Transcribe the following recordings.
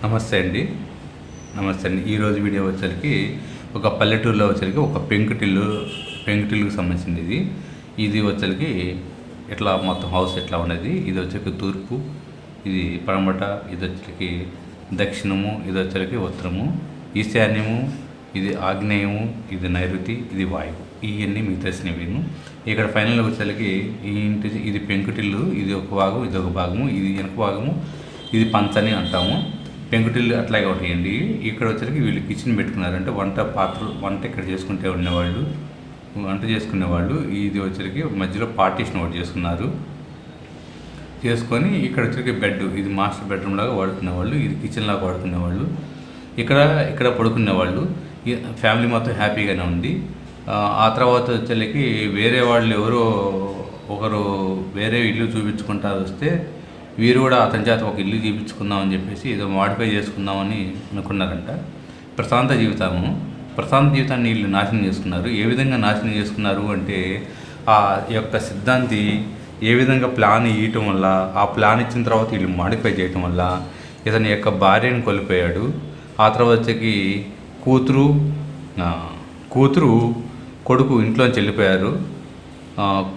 నమస్తే అండి. ఈరోజు వీడియో వచ్చరికి ఒక పల్లెటూరులో వచ్చరికి ఒక పెంకుటిల్లుకి సంబంధించింది. ఇది వచ్చరికి ఇట్లా మొత్తం హౌస్ ఎట్లా ఉన్నది. ఇది వచ్చరికి తూర్పు, ఇది పడమట, ఇది వచ్చరికి దక్షిణము, ఇది వచ్చరికి ఉత్తరము, ఈశాన్యము, ఇది ఆగ్నేయము, ఇది నైరుతి, ఇది వాయువు. ఇవన్నీ మీకు తెలిసినవి. ఇక్కడ ఫైనల్గా వచ్చరికి ఈ ఇంటి ఇది పెంకుటిల్లు, ఇది ఒక భాగం, ఇది ఒక భాగము, ఇది వెనక భాగము, ఇది పంచని అంటాము. పెంకుటిల్లు అట్లాగే ఉంటాయండి. ఇక్కడ వచ్చరికి వీళ్ళు కిచెన్ పెట్టుకున్నారు. అంటే వంట ఇక్కడ వంట చేసుకునేవాళ్ళు. ఇది వచ్చరికి మధ్యలో పార్టీషన్ ఒకటి చేసుకొని ఇక్కడ వచ్చరికి బెడ్, ఇది మాస్టర్ బెడ్రూమ్ లాగా వాడుకునేవాళ్ళు, ఇది కిచెన్ లాగా వాడుకునేవాళ్ళు. ఇక్కడ పడుకునేవాళ్ళు. ఫ్యామిలీ మొత్తం హ్యాపీగానే ఉంది. ఆ తర్వాత వచ్చరికి వేరే వాళ్ళు ఎవరో ఒకరు వేరే ఇల్లు చూపించుకుంటారు వస్తే వీరు కూడా అతని చేత ఒక ఇల్లు చూపించుకుందామని చెప్పేసి ఏదో మాడిఫై చేసుకుందామని అనుకున్నారంట. ప్రశాంత జీవితాన్ని వీళ్ళు నాశనం చేసుకున్నారు. ఏ విధంగా నాశనం చేసుకున్నారు అంటే ఆ యొక్క సిద్ధాంతి ఏ విధంగా ప్లాన్ ఇవ్వటం వల్ల, ఆ ప్లాన్ ఇచ్చిన తర్వాత వీళ్ళు మాడిఫై చేయటం వల్ల ఇతని యొక్క భార్యను కోల్పోయాడు. ఆ తర్వాత వచ్చి కూతురు కొడుకు ఇంట్లోంచి వెళ్ళిపోయారు.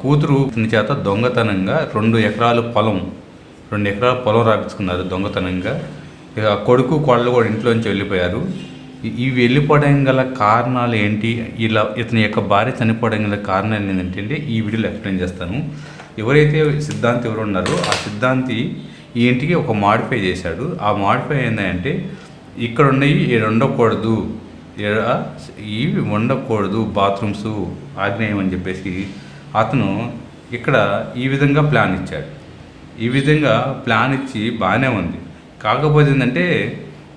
కూతురు చేత దొంగతనంగా 2 ఎకరాల పొలం రాపించుకున్నారు దొంగతనంగా. ఇక కొడుకు కోడలు కూడా ఇంట్లోంచి వెళ్ళిపోయారు. ఇవి వెళ్ళిపోవడం గల కారణాలు ఏంటి, ఇతని యొక్క భార్య చనిపోవడం గల కారణాలు ఏంటంటే ఈ వీడియోలో ఎక్స్ప్లెయిన్ చేస్తాను. ఎవరైతే సిద్ధాంతి ఎవరు ఉన్నారో ఆ సిద్ధాంతి ఈ ఇంటికి ఒక మాడిఫై చేశాడు. ఆ మాడిఫై ఏంటంటే ఇక్కడ ఉన్నవి ఇవి ఉండకూడదు బాత్రూమ్స్ ఆగ్నేయం అని చెప్పేసి అతను ఇక్కడ ఈ విధంగా ప్లాన్ ఇచ్చాడు. ఈ విధంగా ప్లాన్ ఇచ్చి బాగానే ఉంది. కాకపోతే ఏంటంటే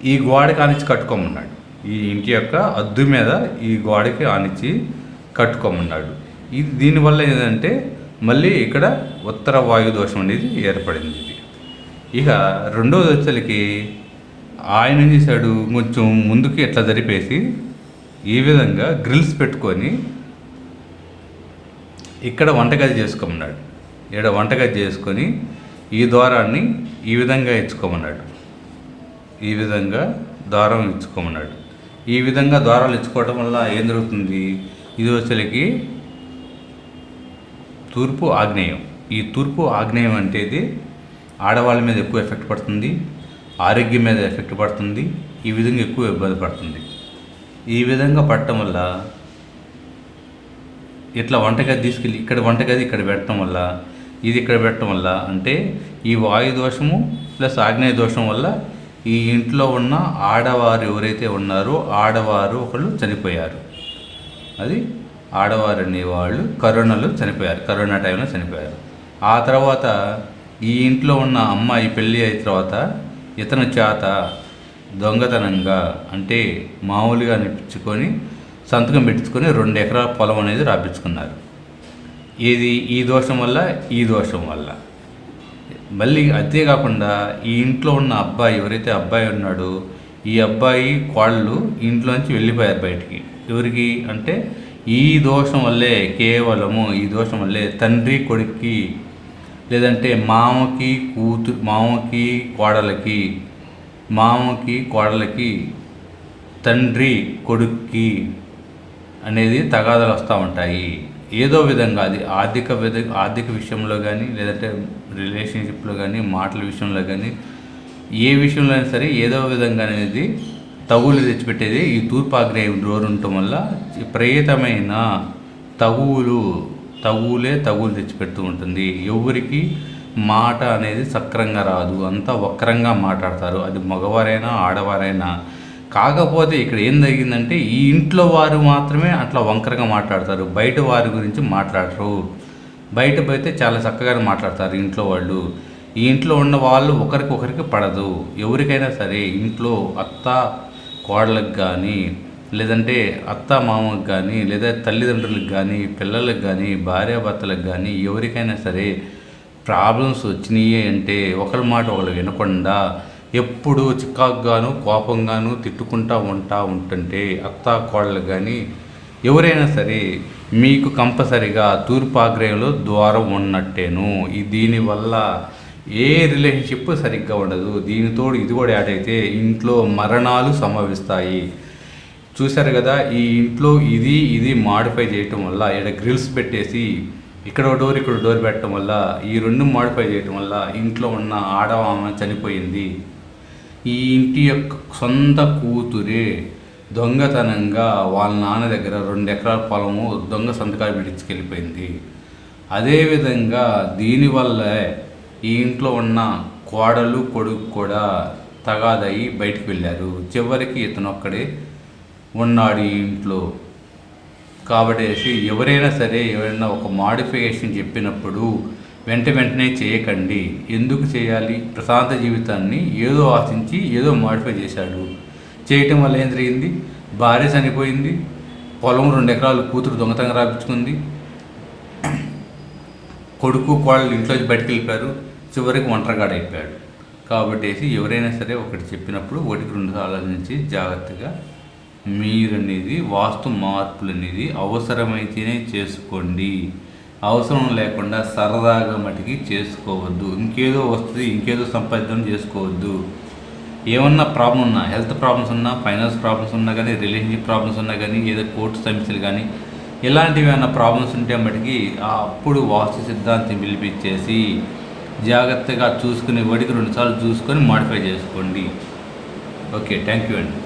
ఈ గోడకి ఆనిచ్చి కట్టుకోమన్నాడు. ఈ ఇంటి యొక్క అద్దు మీద ఈ గోడకి ఆనిచ్చి కట్టుకోమన్నాడు. దీనివల్ల ఏంటంటే మళ్ళీ ఇక్కడ ఉత్తర వాయు దోషం అనేది ఏర్పడింది. ఇక రెండవది వచ్చేసరికి ఆయన ఏం చేశాడు, కొంచెం ముందుకి ఎట్లా జరిపేసి ఈ విధంగా గ్రిల్స్ పెట్టుకొని ఇక్కడ వంటగది చేసుకోమన్నాడు. వంటగది చేసుకొని ఈ ద్వారాన్ని ఈ విధంగా ఇచ్చుకోమన్నాడు. ఈ విధంగా ద్వారాలు ఇచ్చుకోవడం వల్ల ఏం జరుగుతుంది, ఇది వచ్చేసరికి తూర్పు ఆగ్నేయం. ఈ తూర్పు ఆగ్నేయం అంటే ఇది ఆడవాళ్ళ మీద ఎక్కువ ఎఫెక్ట్ పడుతుంది, ఆరోగ్యం మీద ఎఫెక్ట్ పడుతుంది. ఈ విధంగా ఎక్కువ ఇబ్బంది పడుతుంది. ఈ విధంగా పడటం వల్ల ఇట్లా వంటగది తీసుకెళ్ళి ఇక్కడ పెట్టడం వల్ల, ఇది ఇక్కడ పెట్టడం వల్ల అంటే ఈ వాయు దోషము ప్లస్ ఆగ్నేయ దోషం వల్ల ఈ ఇంట్లో ఉన్న ఆడవారు ఎవరైతే ఉన్నారో ఆడవారు ఒకళ్ళు చనిపోయారు. అది ఆడవారు అనేవాళ్ళు కరోనా టైంలో చనిపోయారు. ఆ తర్వాత ఈ ఇంట్లో ఉన్న అమ్మాయి పెళ్ళి అయిన తర్వాత ఇతని చేత దొంగతనంగా అంటే మామూలుగా అనిపించుకొని సంతకం పెట్టించుకొని 2 ఎకరాల పొలం అనేది రాపించుకున్నారు. ఈ దోషం వల్ల మళ్ళీ అంతేకాకుండా ఈ ఇంట్లో ఉన్న అబ్బాయి ఎవరైతే అబ్బాయి ఉన్నాడో ఈ అబ్బాయి కోళ్ళు ఇంట్లోంచి వెళ్ళిపోయారు బయటికి. ఎవరికి అంటే ఈ దోషం వల్లే, కేవలము ఈ దోషం వల్లే తండ్రి కొడుక్కి లేదంటే మామకి కోడలకి తండ్రి కొడుక్కి అనేది తగాదాలు వస్తూ ఉంటాయి. ఏదో విధంగా అది ఆర్థిక విషయంలో కానీ లేదంటే రిలేషన్షిప్లో కానీ మాటల విషయంలో కానీ ఏ విషయంలో అయినా సరే ఏదో విధంగా అనేది తగులు తెచ్చిపెట్టేది ఈ తూర్పాగ్నేయం డోర్ ఉండటం వల్ల విపరీతమైన తగులు తెచ్చిపెడుతూ ఉంటుంది. ఎవరికి మాట అనేది సక్రంగా రాదు, అంతా వక్రంగా మాట్లాడతారు. అది మగవారైనా ఆడవారైనా. కాకపోతే ఇక్కడ ఏం జరిగిందంటే ఈ ఇంట్లో వారు మాత్రమే అట్లా వంకరగా మాట్లాడతారు, బయట వారి గురించి మాట్లాడరు. బయట పోతే చాలా చక్కగా మాట్లాడతారు ఇంట్లో వాళ్ళు. ఈ ఇంట్లో ఉన్న వాళ్ళు ఒకరికొకరికి పడదు. ఎవరికైనా సరే ఇంట్లో అత్త కోడలకు కానీ లేదంటే అత్త మామకు కానీ లేదా తల్లిదండ్రులకు కానీ పిల్లలకు కానీ భార్యాభర్తలకు కానీ ఎవరికైనా సరే ప్రాబ్లమ్స్ వచ్చినాయి అంటే ఒకరి మాట ఒకరు వినకుండా ఎప్పుడు చికాకుగాను కోపంగాను తిట్టుకుంటూ ఉంటుంటే అత్త కోడలు కానీ ఎవరైనా సరే మీకు కంపల్సరిగా తూర్పాగ్నేయంలో ద్వారం ఉన్నట్టేను. దీనివల్ల ఏ రిలేషన్షిప్ సరిగ్గా ఉండదు. దీనితోడు ఇది కూడా యాడ్ అయితే ఇంట్లో మరణాలు సంభవిస్తాయి. చూశారు కదా, ఈ ఇంట్లో ఇది మాడిఫై చేయటం వల్ల, ఇక్కడ గ్రిల్స్ పెట్టేసి ఇక్కడ డోర్ పెట్టడం వల్ల, ఈ రెండు మాడిఫై చేయటం వల్ల ఇంట్లో ఉన్న ఆడవామ చనిపోయింది. ఈ ఇంటి యొక్క సొంత కూతురే దొంగతనంగా వాళ్ళ నాన్న దగ్గర 2 ఎకరాల పొలము దొంగ సంతకాలు పెట్టించుకెళ్ళిపోయింది. అదేవిధంగా దీనివల్ల ఈ ఇంట్లో ఉన్న కోడలు కొడుకు కూడా తగాదయి బయటికి వెళ్ళారు. చివరికి ఇతను ఒక్కడే ఉన్నాడు ఈ ఇంట్లో. కాబట్టి ఎవరైనా సరే ఎవరైనా ఒక మాడిఫికేషన్ చెప్పినప్పుడు వెంటనే చేయకండి. ఎందుకు చేయాలి? ప్రశాంత జీవితాన్ని ఏదో ఆశించి ఏదో మాడిఫై చేశాడు. చేయటం వల్ల ఏం జరిగింది? భార్య చనిపోయింది, పొలం 2 ఎకరాలు కూతురు దొంగతనంగా రాపించుకుంది, కొడుకు కోడలు ఇంట్లోంచి బయటకు వెళ్ళిపోయారు, చివరికి ఒంటరిగాడైపోయాడు. కాబట్టి ఎవరైనా సరే ఒకటి చెప్పినప్పుడు 1-2 ఆలోచించి జాగ్రత్తగా మీరనేది వాస్తు మార్పులు అనేది అవసరమైతేనే చేసుకోండి. అవసరం లేకుండా సరదాగా మటుకి చేసుకోవద్దు. ఇంకేదో వస్తుంది, ఇంకేదో సంపాదించడం చేసుకోవద్దు. ఏమన్నా ప్రాబ్లం ఉన్నా, హెల్త్ ప్రాబ్లమ్స్ ఉన్నా, ఫైనాన్స్ ప్రాబ్లమ్స్ ఉన్నా కానీ, రిలేషన్షిప్ ప్రాబ్లమ్స్ ఉన్నా కానీ, ఏదో కోర్టు సమస్యలు కానీ, ఇలాంటివి ఏమైనా ప్రాబ్లమ్స్ ఉంటే మటుకి అప్పుడు వాస్తు సిద్ధాంతం పిలిపించేసి జాగ్రత్తగా చూసుకుని 1-2 సార్లు చూసుకొని మాడిఫై చేసుకోండి. ఓకే, థ్యాంక్ యూ అండి.